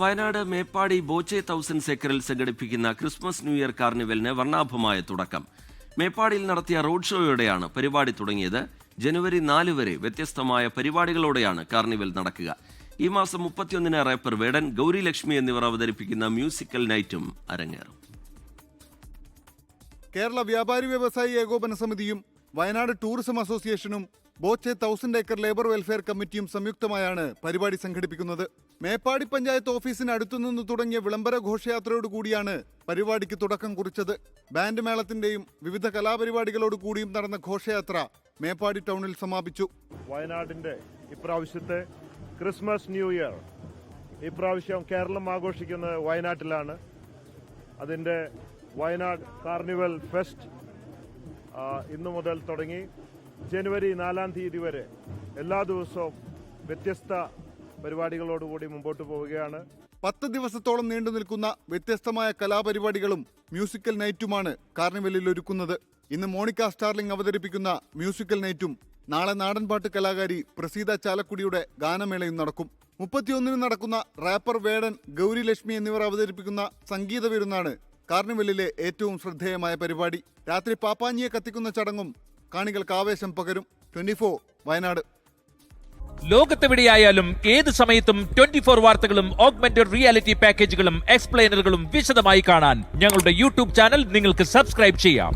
വയനാട് മേപ്പാടി ബോച്ചെ 1000 ഏക്കറിൽ സംഘടിപ്പിക്കുന്ന Christmas new year കാർണിവലിന് വർണ്ണാഭമായ തുടക്കം. മേപ്പാടിയിൽ നടത്തിയ റോഡ് ഷോയോടെയാണ് പരിപാടി തുടങ്ങിയത്. ജനുവരി 4 വരെ വ്യത്യസ്തമായ പരിപാടികളോടെയാണ് കാർണിവൽ നടക്കുക. ഈ മാസം 31-ന് റാപ്പർ വേടൻ, ഗൗരി ലക്ഷ്മി എന്നിവർ അവതരിപ്പിക്കുന്ന മ്യൂസിക്കൽ നൈറ്റും അരങ്ങേറും. കേരള വ്യാപാരി വ്യവസായി ഏകോപന സമിതിയും വയനാട് ടൂറിസം അസോസിയേഷനും ബോച്ചെ 1000 ഏക്കർ ലേബർ വെൽഫെയർ കമ്മിറ്റിയും സംയുക്തമായാണ് പരിപാടി സംഘടിപ്പിക്കുന്നത്. മേപ്പാടി പഞ്ചായത്ത് ഓഫീസിന് അടുത്തുനിന്ന് തുടങ്ങിയ വിളംബര ഘോഷയാത്രയോടുകൂടിയാണ് പരിപാടിക്ക് തുടക്കം കുറിച്ചത്. ബാൻഡ് മേളത്തിന്റെയും വിവിധ കലാപരിപാടികളോട് കൂടിയും നടന്ന ഘോഷയാത്ര മേപ്പാടി ടൗണിൽ സമാപിച്ചു. വയനാടിന്റെ ഇപ്രാവശ്യത്തെ ക്രിസ്മസ് ന്യൂ ഇയർ ഇപ്രാവശ്യം കേരളം ആഘോഷിക്കുന്നത് വയനാട്ടിലാണ്. അതിന്റെ വയനാട് കാർണിവൽ ഫെസ്റ്റ് ഇന്നു മുതൽ തുടങ്ങി ജനുവരി 4-ാം തീയതി വരെ എല്ലാ ദിവസവും വ്യത്യസ്ത പരിപാടികളോടുകൂടി മുമ്പോട്ട് പോവുകയാണ്. 10 ദിവസത്തോളം നീണ്ടു നിൽക്കുന്ന വ്യത്യസ്തമായ കലാപരിപാടികളും മ്യൂസിക്കൽ നൈറ്റുമാണ് കാർണിവലിൽ ഒരുക്കുന്നത്. ഇന്ന് മോണിക്ക സ്റ്റാർലിംഗ് അവതരിപ്പിക്കുന്ന മ്യൂസിക്കൽ നൈറ്റും നാളെ നാടൻപാട്ട് കലാകാരി പ്രസീത ചാലക്കുടിയുടെ ഗാനമേളയും നടക്കും. 31-ന് നടക്കുന്ന റാപ്പർ വേടൻ, ഗൗരി ലക്ഷ്മി എന്നിവർ അവതരിപ്പിക്കുന്ന സംഗീത വിരുന്നാണ് കാർണിവലിലെ ഏറ്റവും ശ്രദ്ധേയമായ പരിപാടി. രാത്രി പാപ്പാഞ്ഞിയെ കത്തിക്കുന്ന ചടങ്ങും കാണികൾക്ക് ആവേശം പകരും. 24 വയനാട്. ലോകത്തെവിടെയായാലും ഏത് സമയത്തും 24 വാർത്തകളും ഓഗ്മെന്റഡ് റിയാലിറ്റി പാക്കേജുകളും എക്സ്പ്ലെയിനറുകളും വിശദമായി കാണാൻ ഞങ്ങളുടെ യൂട്യൂബ് ചാനൽ നിങ്ങൾക്ക് സബ്സ്ക്രൈബ് ചെയ്യാം.